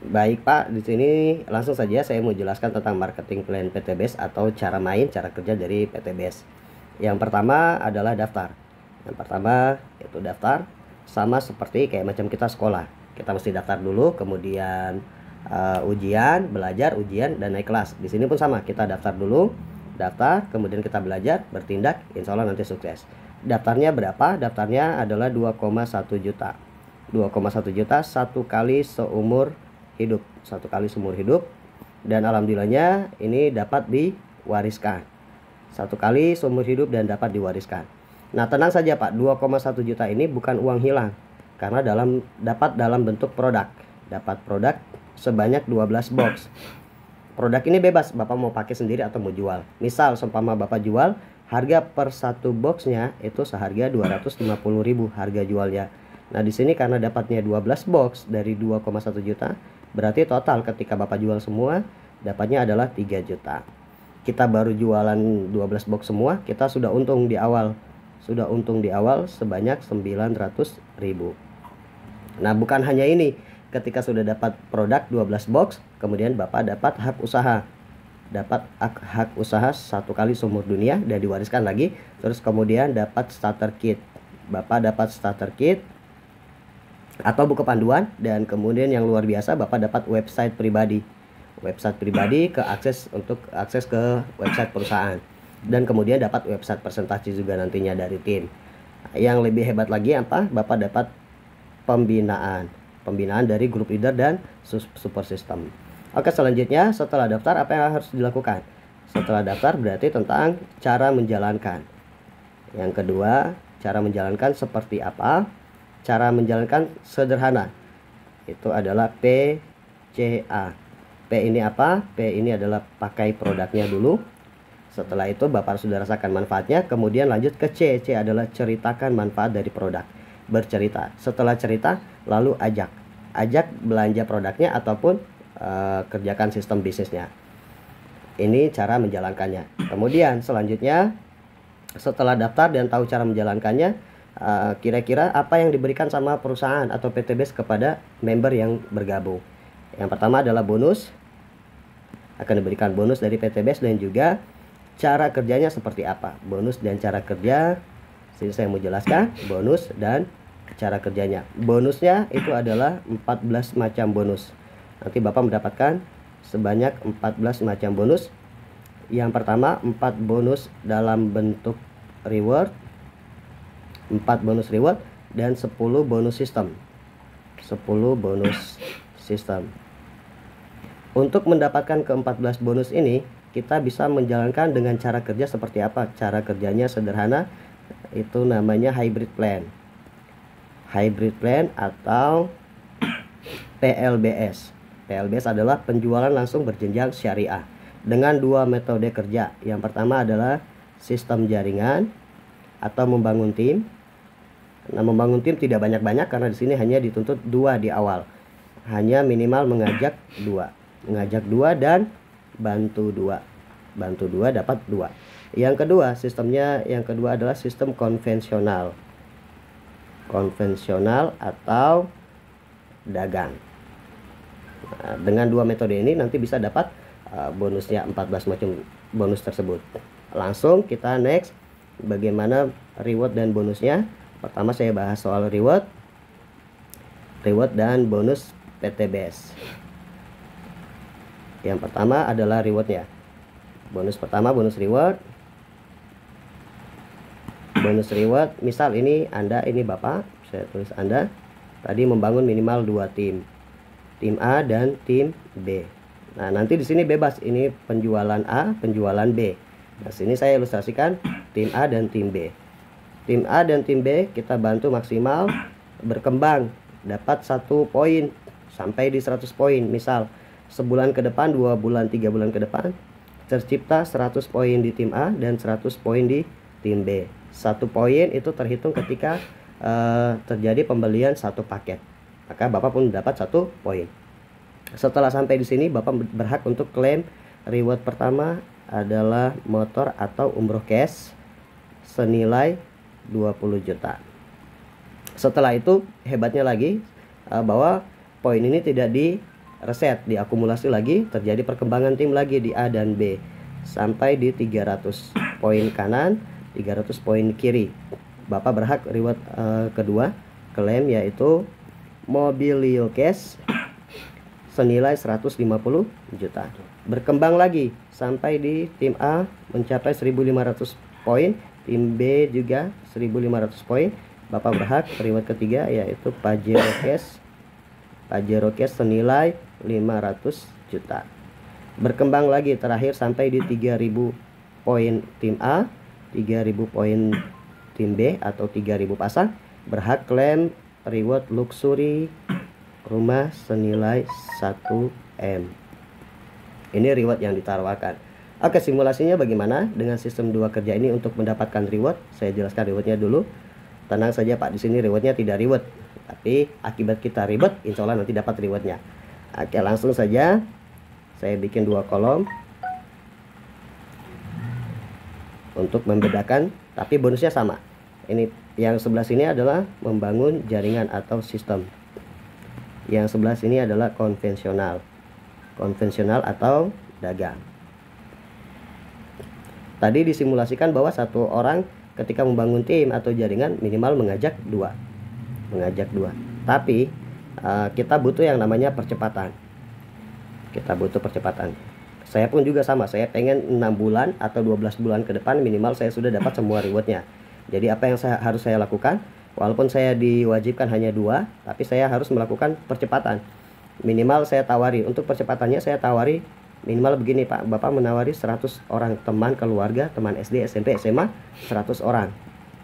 Baik Pak, di sini langsung saja saya mau jelaskan tentang marketing plan PTBS atau cara main, cara kerja dari PTBS. Yang pertama adalah daftar. Yang pertama itu daftar, sama seperti kayak macam kita sekolah. Kita mesti daftar dulu, kemudian ujian, belajar, ujian, dan naik kelas. Di sini pun sama, kita daftar dulu, daftar, kemudian kita belajar, bertindak, insya Allah nanti sukses. Daftarnya berapa? Daftarnya adalah 2,1 juta. 2,1 juta satu kali seumur hidup, satu kali seumur hidup, dan alhamdulillahnya ini dapat diwariskan satu kali seumur hidup dan dapat diwariskan. Nah, tenang saja Pak, 2,1 juta ini bukan uang hilang, karena dapat dalam bentuk produk. Dapat produk sebanyak 12 box. Produk ini bebas, Bapak mau pakai sendiri atau mau jual. Misal seumpama Bapak jual, harga per satu boxnya itu seharga 250.000 harga jualnya. Nah, di sini karena dapatnya 12 box dari 2,1 juta, berarti total ketika Bapak jual semua, dapatnya adalah 3 juta. Kita baru jualan 12 box semua, kita sudah untung di awal. Sudah untung di awal sebanyak 900.000. Nah, bukan hanya ini. Ketika sudah dapat produk 12 box, kemudian Bapak dapat hak usaha. Dapat hak usaha satu kali seumur dunia dan diwariskan lagi. Terus kemudian dapat starter kit. Bapak dapat starter kit atau buku panduan, dan kemudian yang luar biasa Bapak dapat website pribadi untuk akses ke website perusahaan, dan kemudian dapat website presentasi juga nantinya dari tim. Yang lebih hebat lagi apa? Bapak dapat pembinaan dari group leader dan support system. Oke, selanjutnya setelah daftar apa yang harus dilakukan? Setelah daftar berarti tentang cara menjalankan. Yang kedua, cara menjalankan seperti apa? Cara menjalankan sederhana, itu adalah PCA. P ini apa? P ini adalah pakai produknya dulu. Setelah itu Bapak sudah rasakan manfaatnya, kemudian lanjut ke C. C adalah ceritakan manfaat dari produk. Bercerita. Setelah cerita, lalu ajak belanja produknya ataupun kerjakan sistem bisnisnya. Ini cara menjalankannya. Kemudian selanjutnya, setelah daftar dan tahu cara menjalankannya, kira-kira apa yang diberikan sama perusahaan atau PTBS kepada member yang bergabung. Yang pertama adalah bonus. Akan diberikan bonus dari PTBS, dan juga cara kerjanya seperti apa. Bonus dan cara kerja, sini saya mau jelaskan bonus dan cara kerjanya. Bonusnya itu adalah 14 macam bonus. Nanti Bapak mendapatkan sebanyak 14 macam bonus. Yang pertama, 4 bonus dalam bentuk reward, 4 bonus reward, dan 10 bonus sistem. 10 bonus sistem. Untuk mendapatkan ke-14 bonus ini, kita bisa menjalankan dengan cara kerja seperti apa? Cara kerjanya sederhana, itu namanya hybrid plan. Hybrid plan atau PLBS. PLBS adalah penjualan langsung berjenjang syariah dengan 2 metode kerja. Yang pertama adalah sistem jaringan atau membangun tim. Nah, membangun tim tidak banyak-banyak karena di sini hanya dituntut 2 di awal. Hanya minimal mengajak 2. Mengajak 2 dan bantu 2. Bantu 2 dapat 2. Yang kedua, sistemnya yang kedua adalah sistem konvensional. Konvensional atau dagang. Nah, dengan 2 metode ini nanti bisa dapat bonusnya 14 macam bonus tersebut. Langsung kita next bagaimana reward dan bonusnya. Pertama saya bahas soal reward dan bonus PTBS. Yang pertama adalah rewardnya. Bonus pertama, bonus reward. Bonus reward, misal ini Anda, ini Bapak, saya tulis Anda tadi membangun minimal 2 tim. Tim A dan tim B. Nah, nanti di sini bebas, ini penjualan A, penjualan B. Nah, sini saya ilustrasikan tim A dan tim B. Tim A dan tim B kita bantu maksimal berkembang, dapat 1 poin sampai di 100 poin. Misal sebulan ke depan, 2 bulan, 3 bulan ke depan tercipta 100 poin di tim A dan 100 poin di tim B. 1 poin itu terhitung ketika terjadi pembelian 1 paket. Maka Bapak pun dapat 1 poin. Setelah sampai di sini, Bapak berhak untuk klaim reward pertama adalah motor atau umroh cash senilai 20 juta. Setelah itu hebatnya lagi bahwa poin ini tidak reset, diakumulasi lagi, terjadi perkembangan tim lagi di A dan B sampai di 300 poin kanan, 300 poin kiri. Bapak berhak reward kedua klaim, yaitu Mobilio Cash senilai 150 juta. Berkembang lagi sampai di tim A mencapai 1500 poin, tim B juga 1500 poin. Bapak berhak reward ketiga, yaitu Pajero Cash. Pajero Cash senilai 500 juta. Berkembang lagi terakhir sampai di 3000 poin tim A, 3000 poin tim B atau 3000 pasang, berhak klaim reward luxury rumah senilai 1M. Ini reward yang ditawarkan. Oke, simulasinya bagaimana dengan sistem 2 kerja ini untuk mendapatkan reward? Saya jelaskan rewardnya dulu. Tenang saja Pak, di sini rewardnya tidak reward, tapi akibat kita ribet, insya Allah nanti dapat rewardnya. Oke, langsung saja saya bikin 2 kolom untuk membedakan, tapi bonusnya sama. Ini yang sebelah sini adalah membangun jaringan atau sistem, yang sebelah sini adalah konvensional atau dagang. Tadi disimulasikan bahwa satu orang ketika membangun tim atau jaringan minimal mengajak dua. Tapi kita butuh yang namanya percepatan. Saya pun juga sama, saya pengen 6 bulan atau 12 bulan ke depan minimal saya sudah dapat semua rewardnya. Jadi apa yang harus saya lakukan? Walaupun saya diwajibkan hanya 2, tapi saya harus melakukan percepatan. Minimal saya tawari, untuk percepatannya saya tawari minimal begini Pak, Bapak menawari 100 orang teman keluarga, teman SD, SMP, SMA, 100 orang.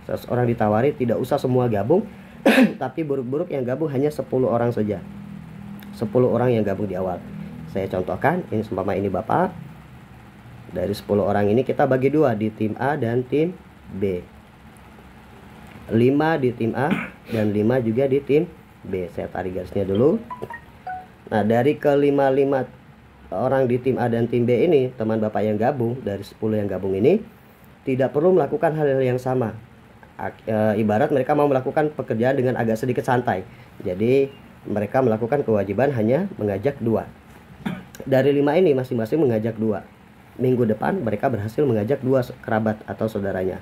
100 orang ditawari, tidak usah semua gabung, tapi buruk-buruk yang gabung hanya 10 orang saja. 10 orang yang gabung di awal. Saya contohkan, ini seumpama ini Bapak. Dari 10 orang ini kita bagi 2 di tim A dan tim B. 5 di tim A dan 5 juga di tim B. Saya tarik garisnya dulu. Nah, dari ke-5 orang di tim A dan tim B ini, teman Bapak yang gabung, dari 10 yang gabung ini tidak perlu melakukan hal yang sama. Ibarat mereka mau melakukan pekerjaan dengan agak sedikit santai. Jadi mereka melakukan kewajiban hanya mengajak 2. Dari 5 ini masing-masing mengajak 2. Minggu depan mereka berhasil mengajak 2 kerabat atau saudaranya.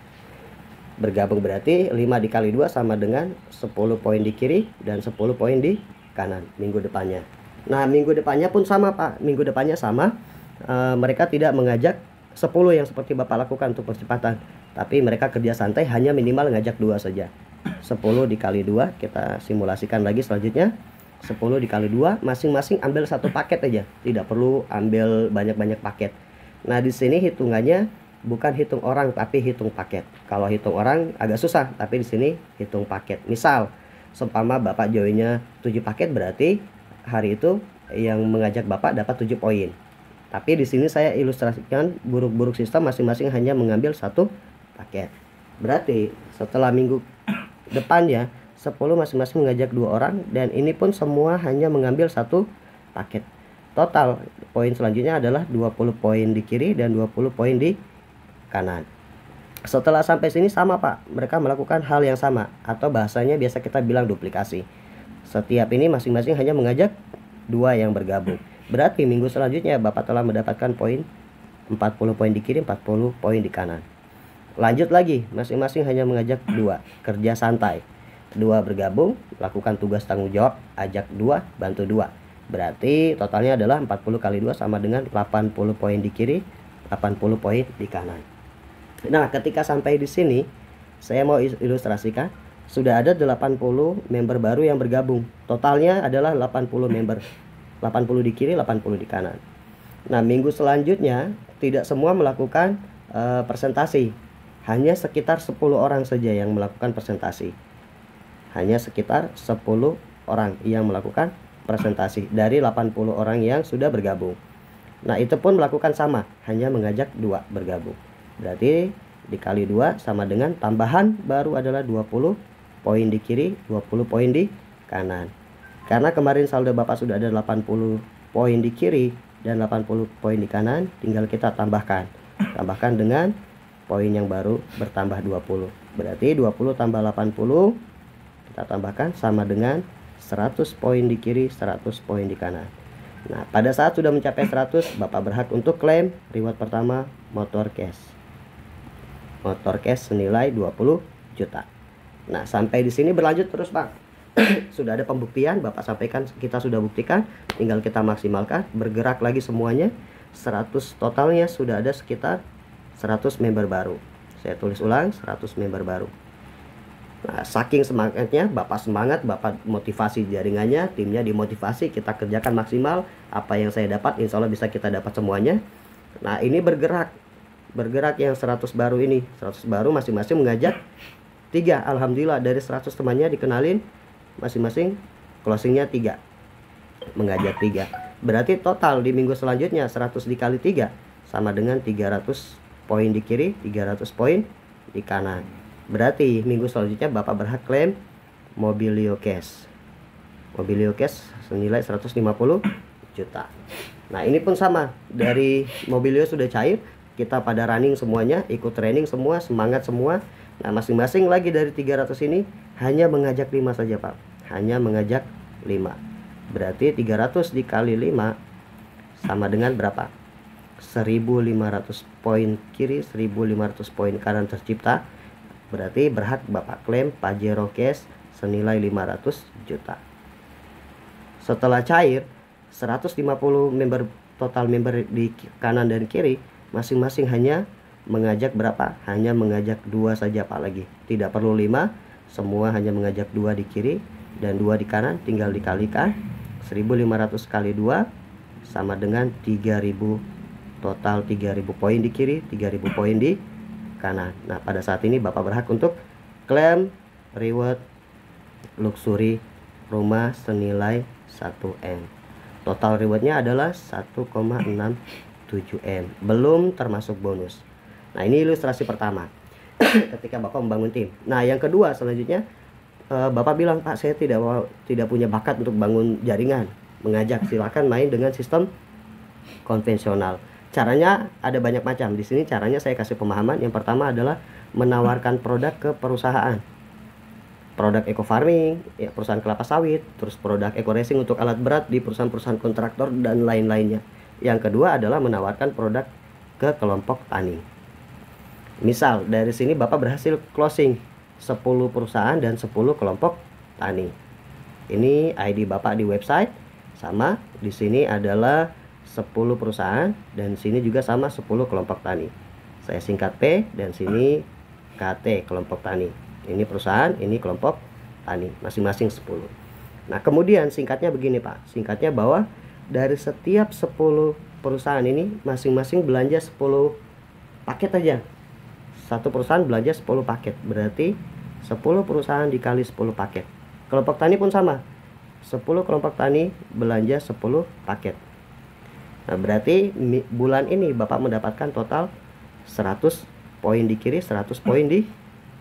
Bergabung berarti 5 dikali 2 sama dengan 10 poin di kiri dan 10 poin di kanan minggu depannya. Nah, minggu depannya pun sama Pak. Minggu depannya sama. Mereka tidak mengajak 10 yang seperti Bapak lakukan untuk percepatan, tapi mereka kerja santai hanya minimal ngajak 2 saja. 10 dikali 2, kita simulasikan lagi selanjutnya. 10 dikali 2, masing-masing ambil 1 paket aja. Tidak perlu ambil banyak-banyak paket. Nah, di sini hitungannya bukan hitung orang tapi hitung paket. Kalau hitung orang agak susah, tapi di sini hitung paket. Misal, seumpama Bapak joinnya 7 paket, berarti hari itu yang mengajak Bapak dapat 7 poin. Tapi di sini saya ilustrasikan buruk-buruk sistem masing-masing hanya mengambil 1 paket. Berarti setelah minggu depannya 10 masing-masing mengajak 2 orang, dan ini pun semua hanya mengambil 1 paket. Total poin selanjutnya adalah 20 poin di kiri dan 20 poin di kanan. Setelah sampai sini sama Pak, mereka melakukan hal yang sama, atau bahasanya biasa kita bilang duplikasi. Setiap ini masing-masing hanya mengajak 2 yang bergabung. Berarti minggu selanjutnya Bapak telah mendapatkan poin 40 poin di kiri, 40 poin di kanan. Lanjut lagi, masing-masing hanya mengajak 2, kerja santai. 2 bergabung, lakukan tugas tanggung jawab, ajak 2, bantu 2. Berarti totalnya adalah 40 kali 2 sama dengan 80 poin di kiri, 80 poin di kanan. Nah, ketika sampai di sini, saya mau ilustrasikan, sudah ada 80 member baru yang bergabung. Totalnya adalah 80 member. 80 di kiri, 80 di kanan. Nah, minggu selanjutnya tidak semua melakukan presentasi. Hanya sekitar 10 orang saja yang melakukan presentasi. Hanya sekitar 10 orang yang melakukan presentasi dari 80 orang yang sudah bergabung. Nah, itu pun melakukan sama, hanya mengajak 2 bergabung. Berarti dikali 2 sama dengan tambahan baru adalah 20 poin di kiri, 20 poin di kanan. Karena kemarin saldo Bapak sudah ada 80 poin di kiri dan 80 poin di kanan, tinggal kita tambahkan. Tambahkan dengan poin yang baru bertambah 20. Berarti 20 tambah 80 kita tambahkan sama dengan 100 poin di kiri, 100 poin di kanan. Nah, pada saat sudah mencapai 100, Bapak berhak untuk klaim reward pertama motor cash. Motor cash senilai 20 juta. Nah, sampai di sini berlanjut terus, Pak. Sudah ada pembuktian, Bapak sampaikan kita sudah buktikan, tinggal kita maksimalkan, bergerak lagi semuanya. 100 totalnya sudah ada sekitar 100 member baru. Saya tulis ulang, 100 member baru. Nah, saking semangatnya, Bapak semangat, Bapak motivasi jaringannya, timnya dimotivasi, kita kerjakan maksimal. Apa yang saya dapat, insya Allah bisa kita dapat semuanya. Nah, ini bergerak yang 100 baru ini, 100 baru masing-masing mengajak 3. Alhamdulillah dari 100 temannya dikenalin, masing-masing closingnya 3, mengajak 3. Berarti total di minggu selanjutnya 100 dikali 3 sama dengan 300 poin di kiri, 300 poin di kanan. Berarti minggu selanjutnya Bapak berhak klaim Mobilio Cash. Mobilio Cash senilai 150 juta. Nah, ini pun sama, dari Mobilio sudah cair, kita pada running semuanya, ikut training semua, semangat semua. Nah, masing-masing lagi dari 300 ini hanya mengajak 5 saja, Pak. Hanya mengajak 5. Berarti 300 dikali 5 sama dengan berapa? 1.500 poin kiri, 1.500 poin kanan tercipta. Berarti berhak Bapak klaim Pajero Cash senilai 500 juta. Setelah cair 150 member, total member di kanan dan kiri, masing-masing hanya mengajak berapa? Hanya mengajak 2 saja, Pak, lagi. Tidak perlu 5, semua hanya mengajak 2 di kiri dan 2 di kanan, tinggal dikalikan. 1.500 kali 2 sama dengan 3.000, total 3.000 poin di kiri, 3.000 poin di kanan. Nah, pada saat ini Bapak berhak untuk klaim reward luxury rumah senilai 1M. Total rewardnya adalah 1,67 M, belum termasuk bonus. Nah, ini ilustrasi pertama ketika Bapak membangun tim. Nah, yang kedua selanjutnya, Bapak bilang, Pak, saya tidak punya bakat untuk bangun jaringan, mengajak. Silakan main dengan sistem konvensional. Caranya ada banyak macam. Di sini caranya saya kasih pemahaman. Yang pertama adalah menawarkan produk ke perusahaan. Produk eco farming, ya, perusahaan kelapa sawit, terus produk eco racing untuk alat berat di perusahaan-perusahaan kontraktor dan lain-lainnya. Yang kedua adalah menawarkan produk ke kelompok tani. Misal dari sini Bapak berhasil closing 10 perusahaan dan 10 kelompok tani. Ini ID Bapak di website, sama di sini adalah 10 perusahaan dan sini juga sama 10 kelompok tani. Saya singkat P dan sini KT kelompok tani. Ini perusahaan, ini kelompok tani, masing-masing 10. Nah, kemudian singkatnya begini, Pak. Singkatnya bahwa dari setiap 10 perusahaan ini masing-masing belanja 10 paket aja. Satu perusahaan belanja 10 paket. Berarti 10 perusahaan dikali 10 paket. Kelompok tani pun sama. 10 kelompok tani belanja 10 paket. Nah, berarti bulan ini Bapak mendapatkan total 100 poin di kiri, 100 poin di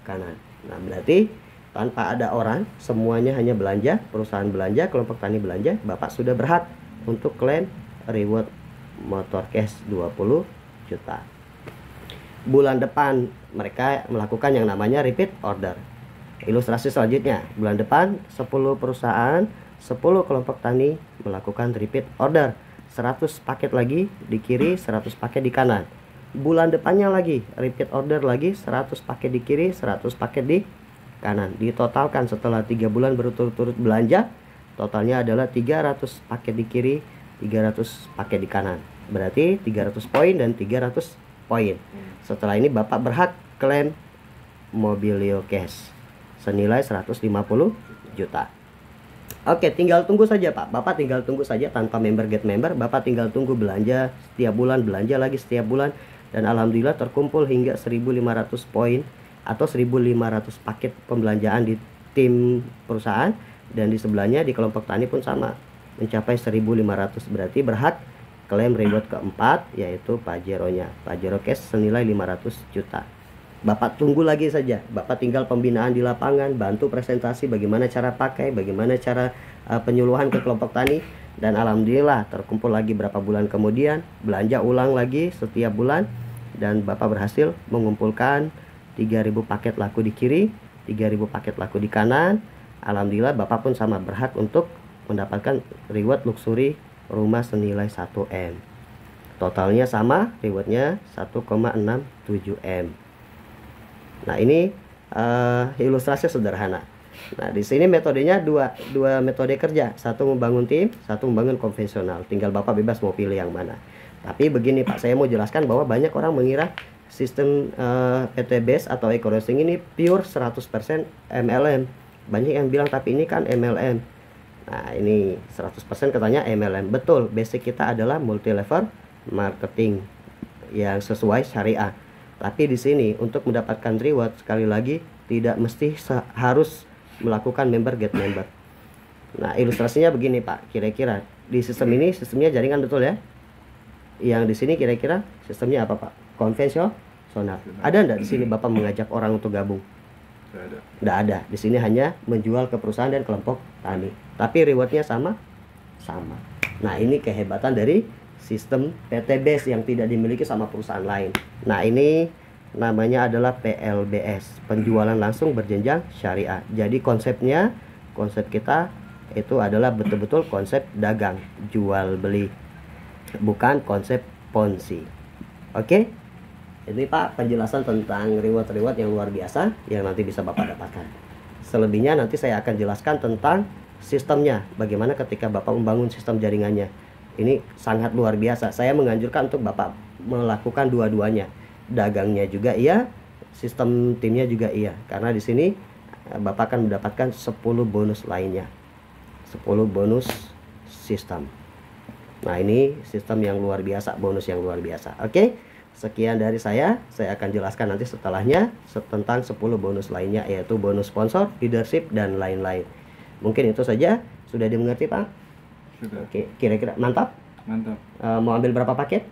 kanan. Nah, berarti tanpa ada orang, semuanya hanya belanja, perusahaan belanja, kelompok tani belanja, Bapak sudah berhak untuk klaim reward motor cash 20 juta. Bulan depan mereka melakukan yang namanya repeat order. Ilustrasi selanjutnya, bulan depan 10 perusahaan, 10 kelompok tani melakukan repeat order. 100 paket lagi di kiri, 100 paket di kanan. Bulan depannya lagi repeat order lagi, 100 paket di kiri, 100 paket di kanan. Ditotalkan setelah 3 bulan berturut-turut belanja, totalnya adalah 300 paket di kiri, 300 paket di kanan. Berarti 300 poin dan 300 poin. Setelah ini Bapak berhak klaim Mobilio Cash senilai 150 juta. Oke, tinggal tunggu saja, Pak. Bapak tinggal tunggu saja tanpa member get member. Bapak tinggal tunggu belanja setiap bulan, belanja lagi setiap bulan. Dan alhamdulillah terkumpul hingga 1.500 poin atau 1.500 paket pembelanjaan di tim perusahaan. Dan di sebelahnya di kelompok tani pun sama, mencapai 1.500. Berarti berhak klaim reward keempat, yaitu Pajero-nya. Pajero Cash senilai 500 juta. Bapak tunggu lagi saja. Bapak tinggal pembinaan di lapangan, bantu presentasi bagaimana cara pakai, bagaimana cara penyuluhan ke kelompok tani. Dan alhamdulillah terkumpul lagi berapa bulan kemudian, belanja ulang lagi setiap bulan. Dan Bapak berhasil mengumpulkan 3.000 paket laku di kiri, 3.000 paket laku di kanan. Alhamdulillah Bapak pun sama berhak untuk mendapatkan reward luxury rumah senilai 1M. Totalnya sama, rewardnya 1,67 M. Nah, ini ilustrasi sederhana. Nah, di sini metodenya dua metode kerja, satu membangun tim, satu membangun konvensional. Tinggal Bapak bebas mau pilih yang mana. Tapi begini Pak, saya mau jelaskan bahwa banyak orang mengira sistem PT Base atau Eco Roasting ini pure 100% MLM. Banyak yang bilang tapi ini kan MLM. Nah, ini 100% katanya MLM. Betul, basic kita adalah multi level marketing yang sesuai syariah. Tapi di sini untuk mendapatkan reward, sekali lagi tidak mesti harus melakukan member get member. Nah, ilustrasinya begini Pak, kira-kira di sistem ini sistemnya jaringan, betul ya? Yang di sini kira-kira sistemnya apa Pak? Konvensional. Ada enggak di sini Bapak mengajak orang untuk gabung? Tidak ada. Di sini hanya menjual ke perusahaan dan kelompok tani. Tapi rewardnya sama. Nah, ini kehebatan dari sistem PT Base yang tidak dimiliki sama perusahaan lain. Nah, ini namanya adalah PLBS, penjualan langsung berjenjang syariah. Jadi konsep kita itu adalah betul-betul konsep dagang, jual beli, bukan konsep ponzi. Oke? Ini Pak penjelasan tentang reward yang luar biasa yang nanti bisa Bapak dapatkan. Selebihnya nanti saya akan jelaskan tentang sistemnya, bagaimana ketika Bapak membangun sistem jaringannya. Ini sangat luar biasa. Saya menganjurkan untuk Bapak melakukan dua-duanya. Dagangnya juga iya, sistem timnya juga iya. Karena di sini Bapak akan mendapatkan 10 bonus lainnya. 10 bonus sistem. Nah, ini sistem yang luar biasa, bonus yang luar biasa. Oke, sekian dari saya akan jelaskan nanti setelahnya tentang 10 bonus lainnya, yaitu bonus sponsor, leadership, dan lain-lain. Mungkin itu saja, sudah dimengerti Pak? Sudah. Oke, kira-kira mantap? Mantap. Mau ambil berapa paket?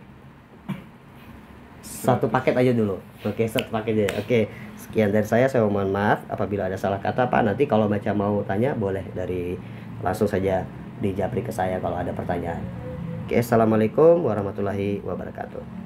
Satu paket aja dulu. Oke, satu paket aja. Oke, sekian dari saya mohon maaf apabila ada salah kata Pak. Nanti kalau macam mau tanya boleh langsung saja dijapri ke saya kalau ada pertanyaan. Oke, assalamualaikum warahmatullahi wabarakatuh.